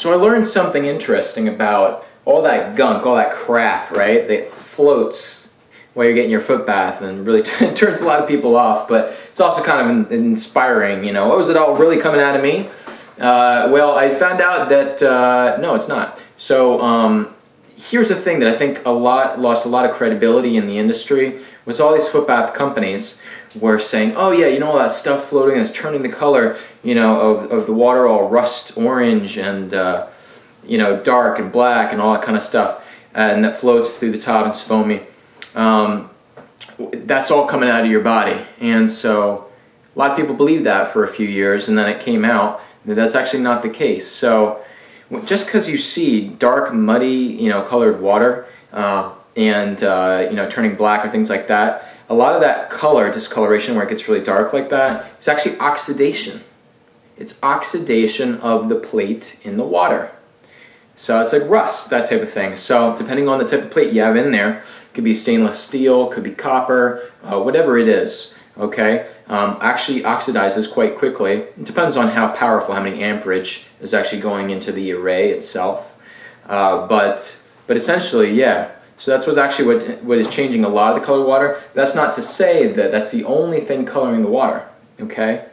So I learned something interesting about all that gunk, all that crap, right, that floats while you're getting your foot bath, and really turns a lot of people off, but it's also kind of inspiring, you know. Oh, is it all really coming out of me? Well, I found out that no, it's not. So here's the thing that I think lost a lot of credibility in the industry was all these foot bath companies were saying, oh yeah, you know, all that stuff floating is turning the color, you know, of the water all rust orange and you know, dark and black and all that kind of stuff, and that floats through the top and it's foamy. That's all coming out of your body. And so a lot of people believed that for a few years, and then it came out that that's actually not the case. So just because you see dark, muddy, you know, colored water and you know, turning black or things like that, a lot of that color discoloration where it gets really dark like that is actually oxidation. It's oxidation of the plate in the water. So it's like rust, that type of thing. So depending on the type of plate you have in there, it could be stainless steel, could be copper, whatever it is, okay, actually oxidizes quite quickly. It depends on how powerful, how many amperage is actually going into the array itself. But essentially, yeah. So that's what's actually what is changing a lot of the colored water. That's not to say that that's the only thing coloring the water, okay?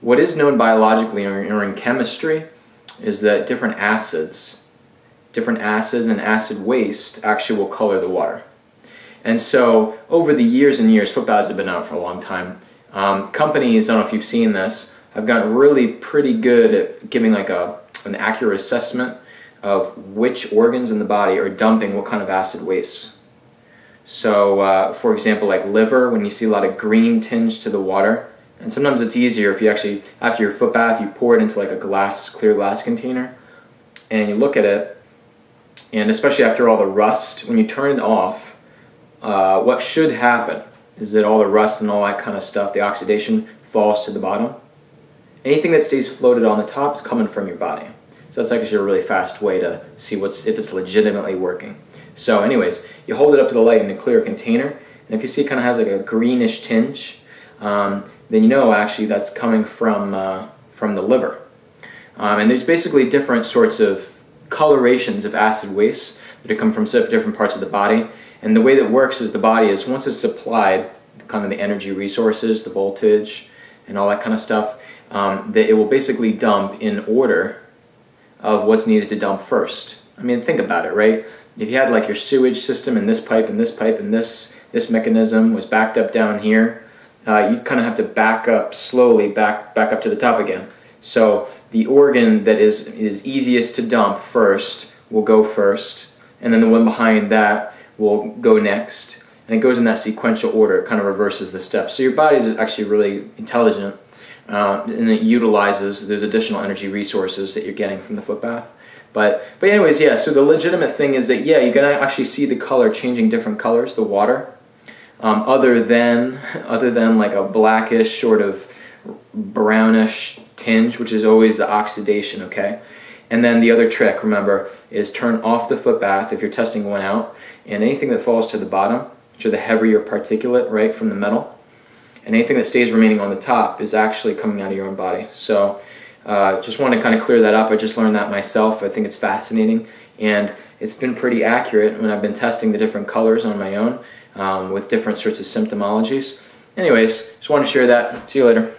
What is known biologically or in chemistry is that different acids and acid waste actually will color the water. And so over the years and years, foot baths have been out for a long time. Companies, I don't know if you've seen this, have gotten really pretty good at giving like an accurate assessment of which organs in the body are dumping what kind of acid waste. So for example, like liver, when you see a lot of green tinge to the water, and sometimes it's easier if you actually, after your foot bath, you pour it into like a clear glass container, and you look at it, and especially after all the rust, when you turn it off, what should happen is that all the rust and all that kind of stuff, the oxidation, falls to the bottom. Anything that stays floated on the top is coming from your body. So that's actually a really fast way to see if it's legitimately working. So anyways, you hold it up to the light in a clear container, and if you see it kind of has like a greenish tinge, then you know actually that's coming from the liver. And there's basically different sorts of colorations of acid waste that come from different parts of the body. And the way that works is the body is, once it's supplied kind of the energy resources, the voltage, and all that kind of stuff, that it will basically dump in order of what's needed to dump first. I mean, think about it, right? If you had like your sewage system and this pipe and this pipe and this mechanism was backed up down here, you'd kind of have to back up slowly, back up to the top again. So the organ that is easiest to dump first will go first, and then the one behind that will go next, and it goes in that sequential order. It kind of reverses the steps. So your body is actually really intelligent, and it utilizes those additional energy resources that you're getting from the foot bath. But anyways, yeah, so the legitimate thing is that, yeah, you're going to actually see the color changing different colors, the water, other than like a blackish sort of brownish tinge, which is always the oxidation, okay? And then the other trick, remember, is turn off the foot bath if you're testing one out, and anything that falls to the bottom, which are the heavier particulate, right, from the metal, and anything that stays remaining on the top is actually coming out of your own body. So just want to kind of clear that up. I just learned that myself. I think it's fascinating, and it's been pretty accurate when I've been testing the different colors on my own with different sorts of symptomologies. Anyways, just wanted to share that. See you later.